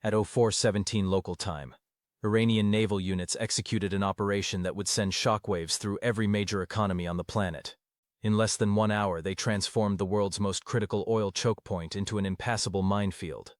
At 04:17 local time, Iranian naval units executed an operation that would send shockwaves through every major economy on the planet. In less than 1 hour, they transformed the world's most critical oil choke point into an impassable minefield.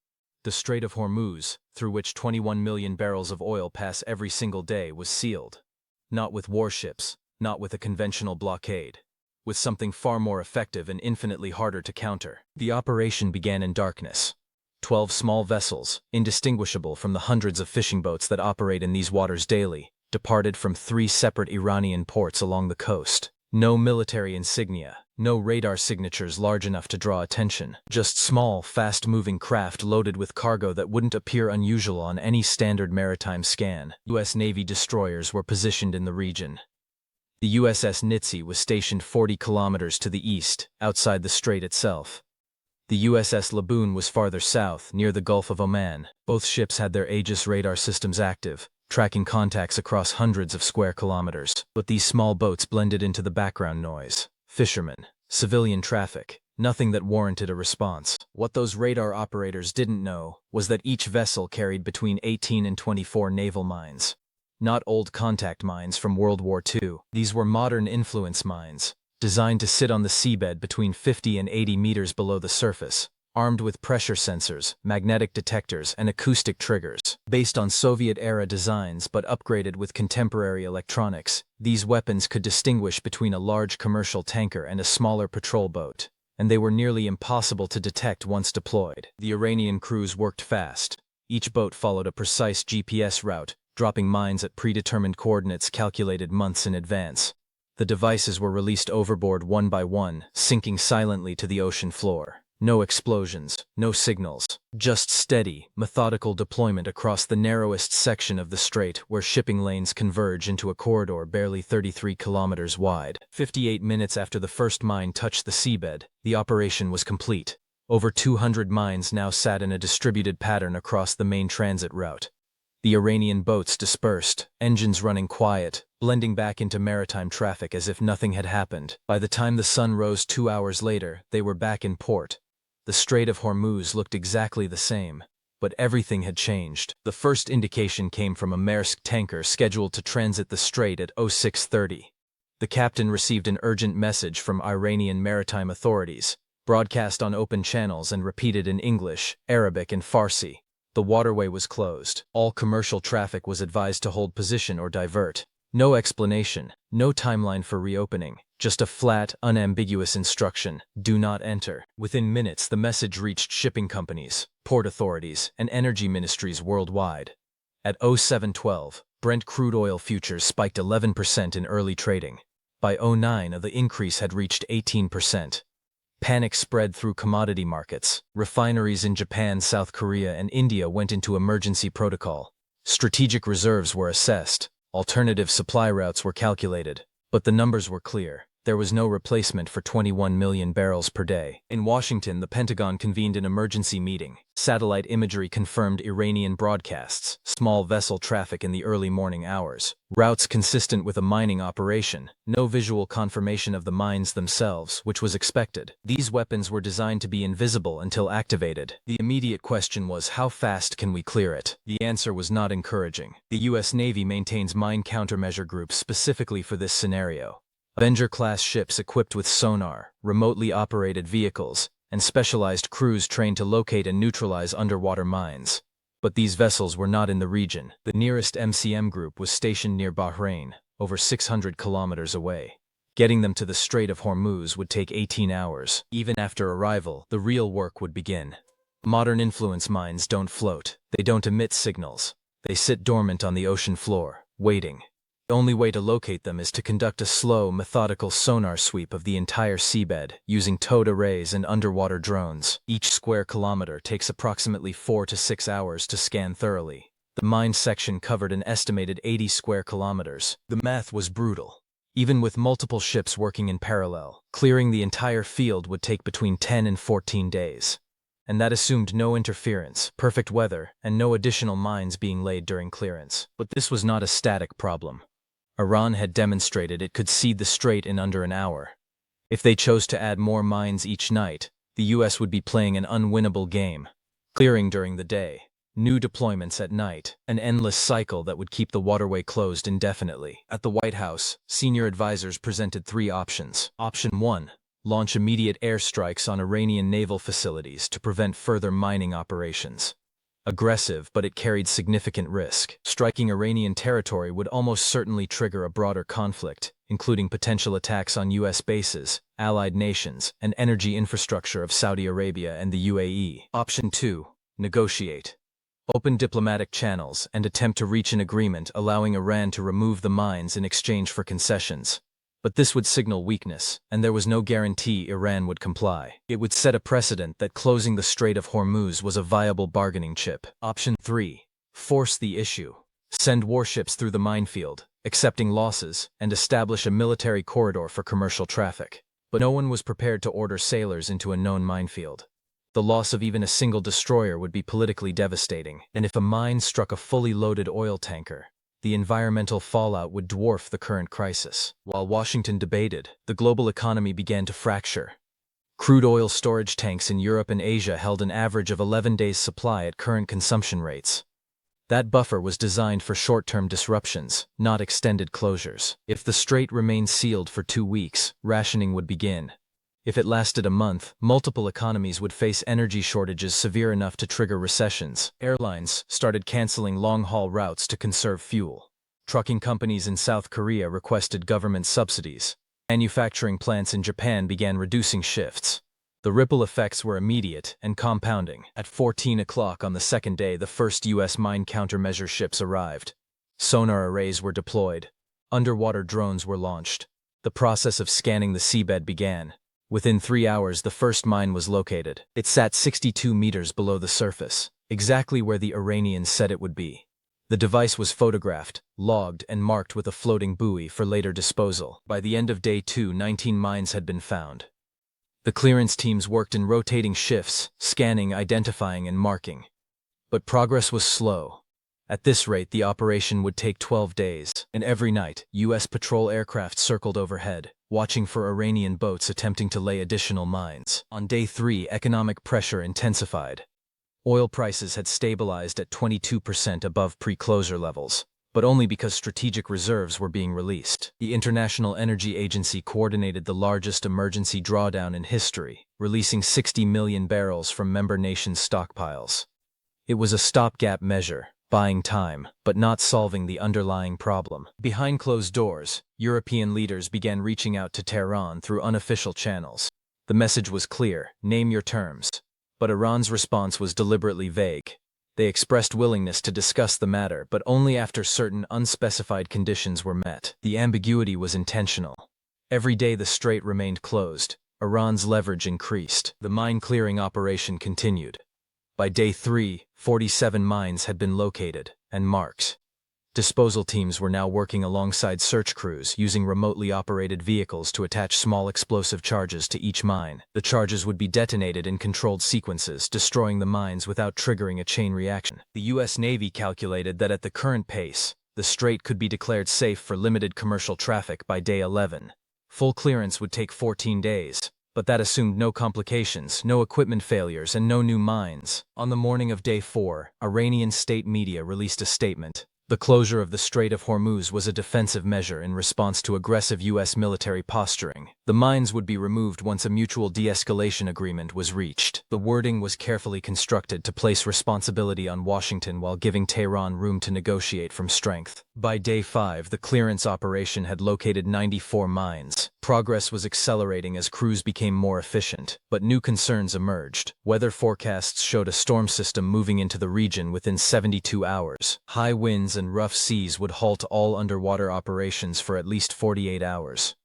The Strait of Hormuz, through which 21 million barrels of oil pass every single day, was sealed. Not with warships, not with a conventional blockade. With something far more effective and infinitely harder to counter. The operation began in darkness. 12 small vessels, indistinguishable from the hundreds of fishing boats that operate in these waters daily, departed from 3 separate Iranian ports along the coast. No military insignia, no radar signatures large enough to draw attention, just small, fast-moving craft loaded with cargo that wouldn't appear unusual on any standard maritime scan. U.S. Navy destroyers were positioned in the region. The USS Nitze was stationed 40 kilometers to the east, outside the strait itself. The USS Laboon was farther south, near the Gulf of Oman. Both ships had their Aegis radar systems active, tracking contacts across hundreds of square kilometers. But these small boats blended into the background noise. Fishermen, civilian traffic, nothing that warranted a response. What those radar operators didn't know was that each vessel carried between 18 and 24 naval mines. Not old contact mines from World War II. These were modern influence mines, designed to sit on the seabed between 50 and 80 meters below the surface, armed with pressure sensors, magnetic detectors, and acoustic triggers. Based on Soviet-era designs but upgraded with contemporary electronics, these weapons could distinguish between a large commercial tanker and a smaller patrol boat, and they were nearly impossible to detect once deployed. The Iranian crews worked fast. Each boat followed a precise GPS route, dropping mines at predetermined coordinates calculated months in advance. The devices were released overboard one by one, sinking silently to the ocean floor. No explosions, no signals, just steady, methodical deployment across the narrowest section of the strait where shipping lanes converge into a corridor barely 33 kilometers wide. 58 minutes after the first mine touched the seabed, the operation was complete. Over 200 mines now sat in a distributed pattern across the main transit route. The Iranian boats dispersed, engines running quiet, blending back into maritime traffic as if nothing had happened. By the time the sun rose 2 hours later, they were back in port. The Strait of Hormuz looked exactly the same, but everything had changed. The first indication came from a Maersk tanker scheduled to transit the strait at 06:30. The captain received an urgent message from Iranian maritime authorities, broadcast on open channels and repeated in English, Arabic, and Farsi. The waterway was closed. All commercial traffic was advised to hold position or divert. No explanation, no timeline for reopening, just a flat, unambiguous instruction: do not enter. Within minutes, the message reached shipping companies, port authorities, and energy ministries worldwide. At 07:12, Brent crude oil futures spiked 11% in early trading. By 09, the increase had reached 18%. Panic spread through commodity markets. Refineries in Japan, South Korea, and India went into emergency protocol. Strategic reserves were assessed. Alternative supply routes were calculated. But the numbers were clear. There was no replacement for 21 million barrels per day. In Washington, the Pentagon convened an emergency meeting. Satellite imagery confirmed Iranian broadcasts, small vessel traffic in the early morning hours, routes consistent with a mining operation, no visual confirmation of the mines themselves, which was expected. These weapons were designed to be invisible until activated. The immediate question was, how fast can we clear it? The answer was not encouraging. The U.S. Navy maintains mine countermeasure groups specifically for this scenario. Avenger-class ships equipped with sonar, remotely operated vehicles, and specialized crews trained to locate and neutralize underwater mines. But these vessels were not in the region. The nearest MCM group was stationed near Bahrain, over 600 kilometers away. Getting them to the Strait of Hormuz would take 18 hours. Even after arrival, the real work would begin. Modern influence mines don't float. They don't emit signals. They sit dormant on the ocean floor, waiting. The only way to locate them is to conduct a slow, methodical sonar sweep of the entire seabed, using towed arrays and underwater drones. Each square kilometer takes approximately 4 to 6 hours to scan thoroughly. The mine section covered an estimated 80 square kilometers. The math was brutal. Even with multiple ships working in parallel, clearing the entire field would take between 10 and 14 days. And that assumed no interference, perfect weather, and no additional mines being laid during clearance. But this was not a static problem. Iran had demonstrated it could seed the strait in under an hour. If they chose to add more mines each night, the U.S. would be playing an unwinnable game, clearing during the day, New deployments at night, an endless cycle that would keep the waterway closed indefinitely. At the White House, senior advisors presented three options. Option 1. Launch immediate airstrikes on Iranian naval facilities to prevent further mining operations. Aggressive, but it carried significant risk. Striking Iranian territory would almost certainly trigger a broader conflict, including potential attacks on U.S. bases, allied nations, and energy infrastructure of Saudi Arabia and the UAE. Option 2. Negotiate. Open diplomatic channels and attempt to reach an agreement allowing Iran to remove the mines in exchange for concessions. But this would signal weakness, and there was no guarantee Iran would comply. It would set a precedent that closing the Strait of Hormuz was a viable bargaining chip. Option 3. Force the issue. Send warships through the minefield, accepting losses, and establish a military corridor for commercial traffic. But no one was prepared to order sailors into a known minefield. The loss of even a single destroyer would be politically devastating, and if a mine struck a fully loaded oil tanker, the environmental fallout would dwarf the current crisis. While Washington debated, the global economy began to fracture. Crude oil storage tanks in Europe and Asia held an average of 11 days' supply at current consumption rates. That buffer was designed for short-term disruptions, not extended closures. If the strait remained sealed for 2 weeks, rationing would begin. If it lasted a month, multiple economies would face energy shortages severe enough to trigger recessions. Airlines started canceling long-haul routes to conserve fuel. Trucking companies in South Korea requested government subsidies. Manufacturing plants in Japan began reducing shifts. The ripple effects were immediate and compounding. At 14 o'clock on the second day, the first U.S. mine countermeasure ships arrived. Sonar arrays were deployed. Underwater drones were launched. The process of scanning the seabed began. Within 3 hours, the first mine was located. It sat 62 meters below the surface, exactly where the Iranians said it would be. The device was photographed, logged, and marked with a floating buoy for later disposal. By the end of day 2, 19 mines had been found. The clearance teams worked in rotating shifts, scanning, identifying, and marking. But progress was slow. At this rate, the operation would take 12 days, and every night, U.S. patrol aircraft circled overhead, watching for Iranian boats attempting to lay additional mines. On day 3, economic pressure intensified. Oil prices had stabilized at 22% above pre-closure levels, but only because strategic reserves were being released. The International Energy Agency coordinated the largest emergency drawdown in history, releasing 60 million barrels from member nations' stockpiles. It was a stopgap measure, buying time, but not solving the underlying problem. Behind closed doors, European leaders began reaching out to Tehran through unofficial channels. The message was clear: name your terms. But Iran's response was deliberately vague. They expressed willingness to discuss the matter, but only after certain unspecified conditions were met. The ambiguity was intentional. Every day the strait remained closed, Iran's leverage increased. The mine-clearing operation continued. By day 3, 47 mines had been located and marked. Disposal teams were now working alongside search crews, using remotely operated vehicles to attach small explosive charges to each mine. The charges would be detonated in controlled sequences, destroying the mines without triggering a chain reaction. The U.S. Navy calculated that at the current pace, the strait could be declared safe for limited commercial traffic by day 11. Full clearance would take 14 days. But that assumed no complications, no equipment failures, and no new mines. On the morning of day 4, Iranian state media released a statement. The closure of the Strait of Hormuz was a defensive measure in response to aggressive U.S. military posturing. The mines would be removed once a mutual de-escalation agreement was reached. The wording was carefully constructed to place responsibility on Washington while giving Tehran room to negotiate from strength. By day 5, the clearance operation had located 94 mines. Progress was accelerating as crews became more efficient, but new concerns emerged. Weather forecasts showed a storm system moving into the region within 72 hours. High winds and rough seas would halt all underwater operations for at least 48 hours.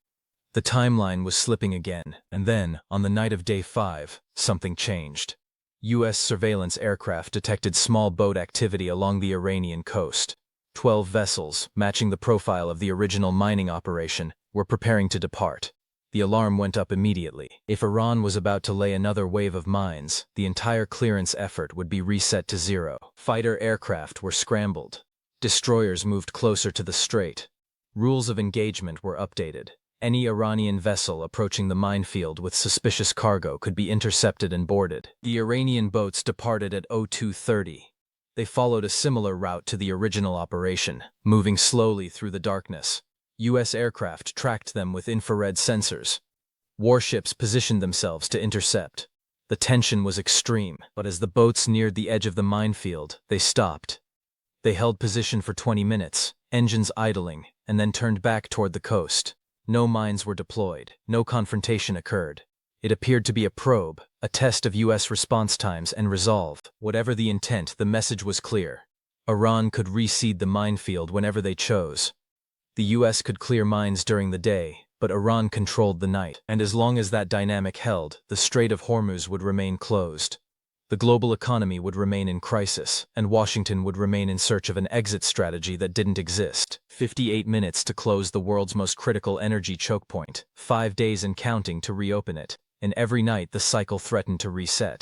The timeline was slipping again, and then, on the night of day 5, something changed. U.S. surveillance aircraft detected small boat activity along the Iranian coast. 12 vessels, matching the profile of the original mining operation, were preparing to depart. The alarm went up immediately. If Iran was about to lay another wave of mines, the entire clearance effort would be reset to zero. Fighter aircraft were scrambled. Destroyers moved closer to the strait. Rules of engagement were updated. Any Iranian vessel approaching the minefield with suspicious cargo could be intercepted and boarded. The Iranian boats departed at 02:30. They followed a similar route to the original operation, moving slowly through the darkness. U.S. aircraft tracked them with infrared sensors. Warships positioned themselves to intercept. The tension was extreme, but as the boats neared the edge of the minefield, they stopped. They held position for 20 minutes, engines idling, and then turned back toward the coast. No mines were deployed, no confrontation occurred. It appeared to be a probe, a test of U.S. response times and resolve. Whatever the intent, the message was clear. Iran could reseed the minefield whenever they chose. The U.S. could clear mines during the day, but Iran controlled the night. And as long as that dynamic held, the Strait of Hormuz would remain closed. The global economy would remain in crisis, and Washington would remain in search of an exit strategy that didn't exist. 58 minutes to close the world's most critical energy choke point, 5 days and counting to reopen it, and every night the cycle threatened to reset.